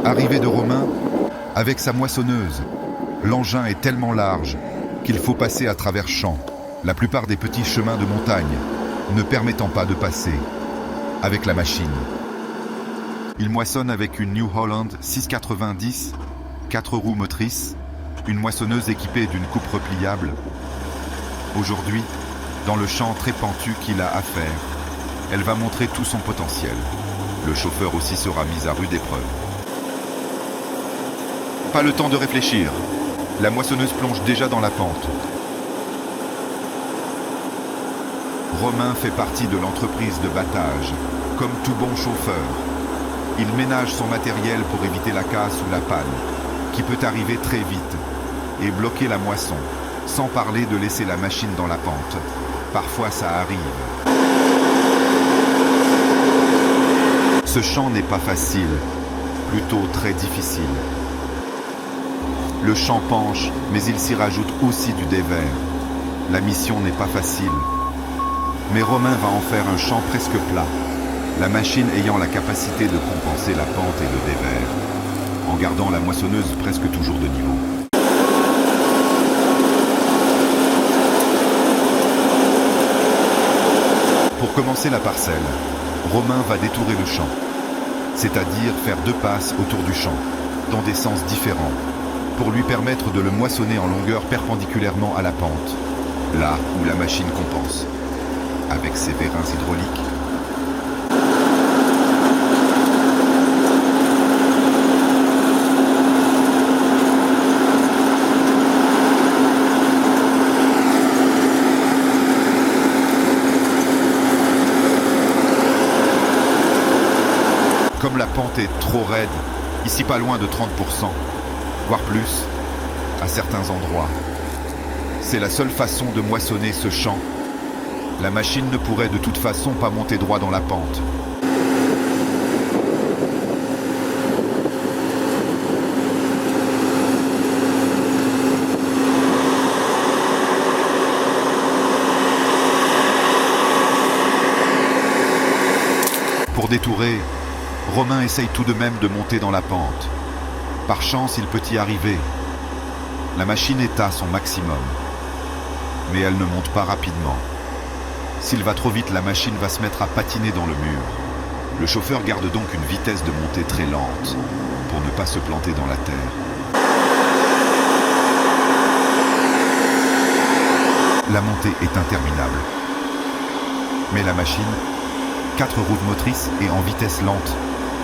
Arrivée de Romain, avec sa moissonneuse, l'engin est tellement large qu'il faut passer à travers champs, la plupart des petits chemins de montagne ne permettant pas de passer avec la machine. Il moissonne avec une New Holland 690, 4 roues motrices, une moissonneuse équipée d'une coupe repliable. Aujourd'hui, dans le champ très pentu qu'il a à faire, elle va montrer tout son potentiel. Le chauffeur aussi sera mis à rude épreuve. Pas le temps de réfléchir. La moissonneuse plonge déjà dans la pente. Romain fait partie de l'entreprise de battage. Comme tout bon chauffeur, il ménage son matériel pour éviter la casse ou la panne, qui peut arriver très vite, et bloquer la moisson, sans parler de laisser la machine dans la pente. Parfois ça arrive. Ce champ n'est pas facile, plutôt très difficile. Le champ penche, mais il s'y rajoute aussi du dévers. La mission n'est pas facile. Mais Romain va en faire un champ presque plat, la machine ayant la capacité de compenser la pente et le dévers, en gardant la moissonneuse presque toujours de niveau. Pour commencer la parcelle, Romain va détourer le champ, c'est-à-dire faire 2 passes autour du champ, dans des sens différents, pour lui permettre de le moissonner en longueur perpendiculairement à la pente, là où la machine compense, avec ses vérins hydrauliques. Comme la pente est trop raide, ici pas loin de 30%, voire plus, à certains endroits. C'est la seule façon de moissonner ce champ. La machine ne pourrait de toute façon pas monter droit dans la pente. Pour détourer, Romain essaye tout de même de monter dans la pente. Par chance, il peut y arriver. La machine est à son maximum. Mais elle ne monte pas rapidement. S'il va trop vite, la machine va se mettre à patiner dans le mur. Le chauffeur garde donc une vitesse de montée très lente, pour ne pas se planter dans la terre. La montée est interminable. Mais la machine, 4 roues motrices et en vitesse lente,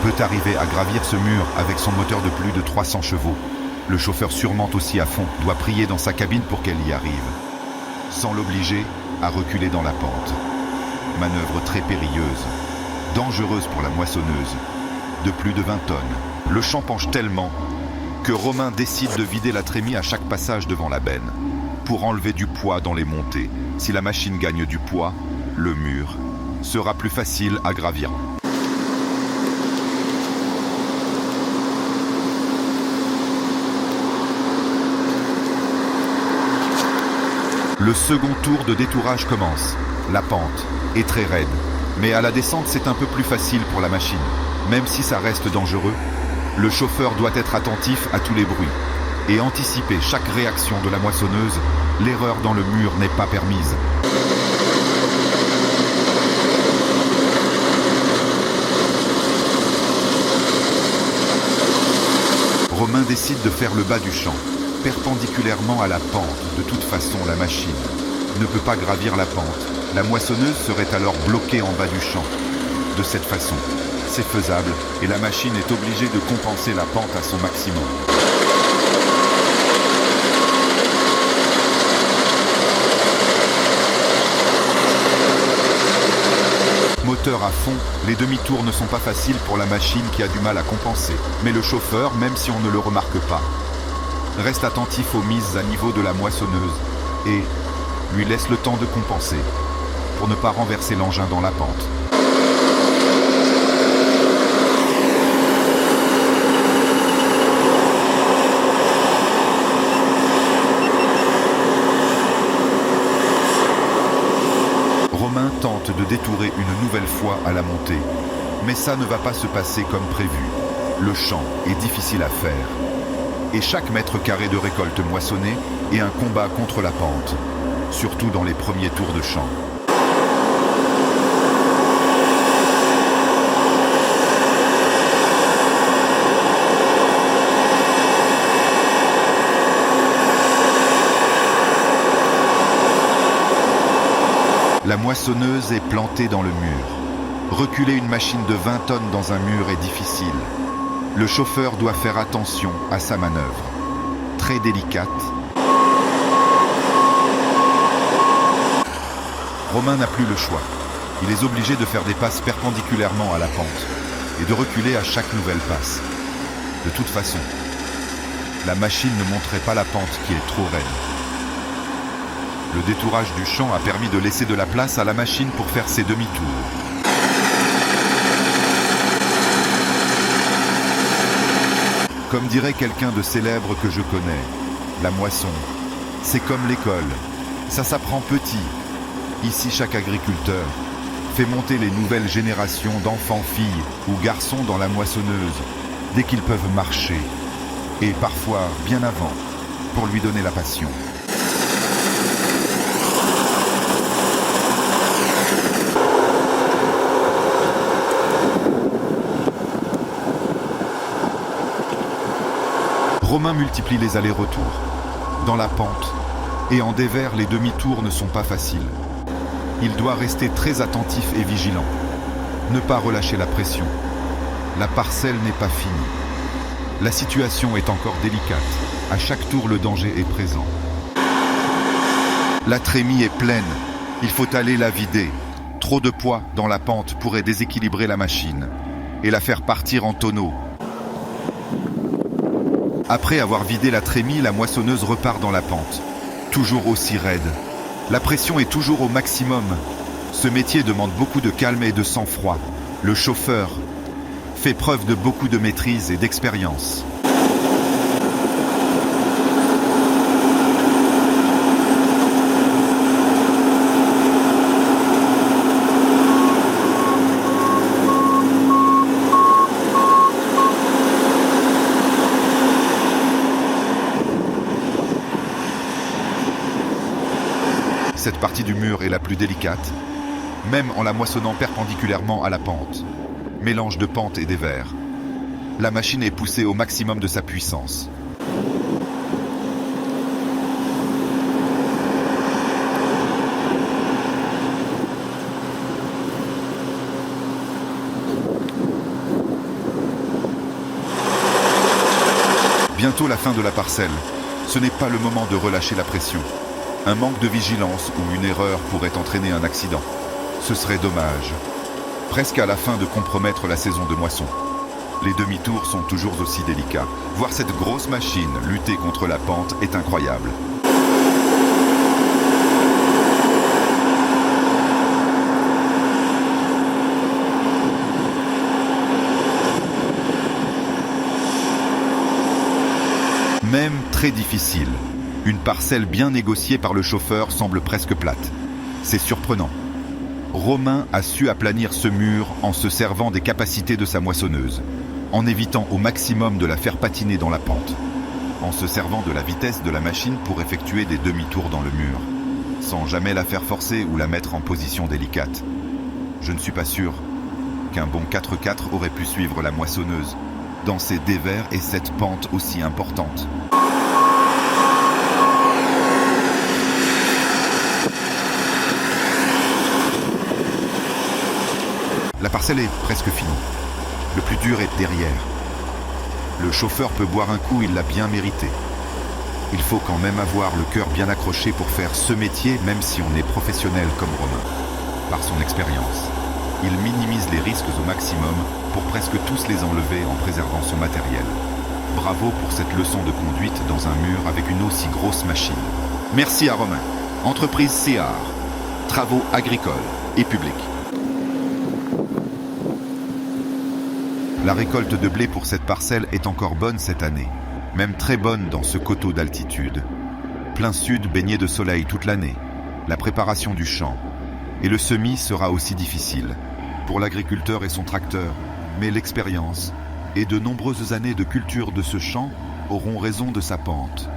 peut arriver à gravir ce mur avec son moteur de plus de 300 chevaux. Le chauffeur surmonte aussi à fond, doit prier dans sa cabine pour qu'elle y arrive, sans l'obliger à reculer dans la pente. Manœuvre très périlleuse, dangereuse pour la moissonneuse, de plus de 20 tonnes. Le champ penche tellement que Romain décide de vider la trémie à chaque passage devant la benne, pour enlever du poids dans les montées. Si la machine gagne du poids, le mur sera plus facile à gravir. Le second tour de détourage commence. La pente est très raide, mais à la descente c'est un peu plus facile pour la machine. Même si ça reste dangereux, le chauffeur doit être attentif à tous les bruits et anticiper chaque réaction de la moissonneuse. L'erreur dans le mur n'est pas permise. Romain décide de faire le bas du champ, perpendiculairement à la pente. De toute façon, la machine ne peut pas gravir la pente. La moissonneuse serait alors bloquée en bas du champ. De cette façon, c'est faisable et la machine est obligée de compenser la pente à son maximum. Moteur à fond, les demi-tours ne sont pas faciles pour la machine qui a du mal à compenser. Mais le chauffeur, même si on ne le remarque pas, reste attentif aux mises à niveau de la moissonneuse et lui laisse le temps de compenser pour ne pas renverser l'engin dans la pente. Romain tente de détourer une nouvelle fois à la montée, mais ça ne va pas se passer comme prévu. Le champ est difficile à faire. Et chaque mètre carré de récolte moissonnée est un combat contre la pente, surtout dans les premiers tours de champ. La moissonneuse est plantée dans le mur. Reculer une machine de 20 tonnes dans un mur est difficile. Le chauffeur doit faire attention à sa manœuvre. Très délicate. Romain n'a plus le choix. Il est obligé de faire des passes perpendiculairement à la pente et de reculer à chaque nouvelle passe. De toute façon, la machine ne monterait pas la pente qui est trop raide. Le détourage du champ a permis de laisser de la place à la machine pour faire ses demi-tours. Comme dirait quelqu'un de célèbre que je connais, la moisson, c'est comme l'école, ça s'apprend petit. Ici, chaque agriculteur fait monter les nouvelles générations d'enfants, filles ou garçons dans la moissonneuse dès qu'ils peuvent marcher, et parfois bien avant, pour lui donner la passion. Romain multiplie les allers-retours. Dans la pente et en dévers, les demi-tours ne sont pas faciles. Il doit rester très attentif et vigilant. Ne pas relâcher la pression. La parcelle n'est pas finie. La situation est encore délicate. À chaque tour, le danger est présent. La trémie est pleine. Il faut aller la vider. Trop de poids dans la pente pourrait déséquilibrer la machine et la faire partir en tonneaux. Après avoir vidé la trémie, la moissonneuse repart dans la pente, toujours aussi raide. La pression est toujours au maximum. Ce métier demande beaucoup de calme et de sang-froid. Le chauffeur fait preuve de beaucoup de maîtrise et d'expérience. Cette partie du mur est la plus délicate, même en la moissonnant perpendiculairement à la pente. Mélange de pente et dévers. La machine est poussée au maximum de sa puissance. Bientôt la fin de la parcelle. Ce n'est pas le moment de relâcher la pression. Un manque de vigilance ou une erreur pourrait entraîner un accident. Ce serait dommage. Presque à la fin de compromettre la saison de moisson. Les demi-tours sont toujours aussi délicats. Voir cette grosse machine lutter contre la pente est incroyable. Même très difficile. Une parcelle bien négociée par le chauffeur semble presque plate. C'est surprenant. Romain a su aplanir ce mur en se servant des capacités de sa moissonneuse, en évitant au maximum de la faire patiner dans la pente, en se servant de la vitesse de la machine pour effectuer des demi-tours dans le mur, sans jamais la faire forcer ou la mettre en position délicate. Je ne suis pas sûr qu'un bon 4x4 aurait pu suivre la moissonneuse dans ces dévers et cette pente aussi importante. La parcelle est presque finie. Le plus dur est derrière. Le chauffeur peut boire un coup, il l'a bien mérité. Il faut quand même avoir le cœur bien accroché pour faire ce métier, même si on est professionnel comme Romain. Par son expérience, il minimise les risques au maximum pour presque tous les enlever en préservant son matériel. Bravo pour cette leçon de conduite dans un mur avec une aussi grosse machine. Merci à Romain. Entreprise CR. Travaux agricoles et publics. La récolte de blé pour cette parcelle est encore bonne cette année, même très bonne dans ce coteau d'altitude. Plein sud baigné de soleil toute l'année, la préparation du champ et le semis sera aussi difficile pour l'agriculteur et son tracteur, mais l'expérience et de nombreuses années de culture de ce champ auront raison de sa pente.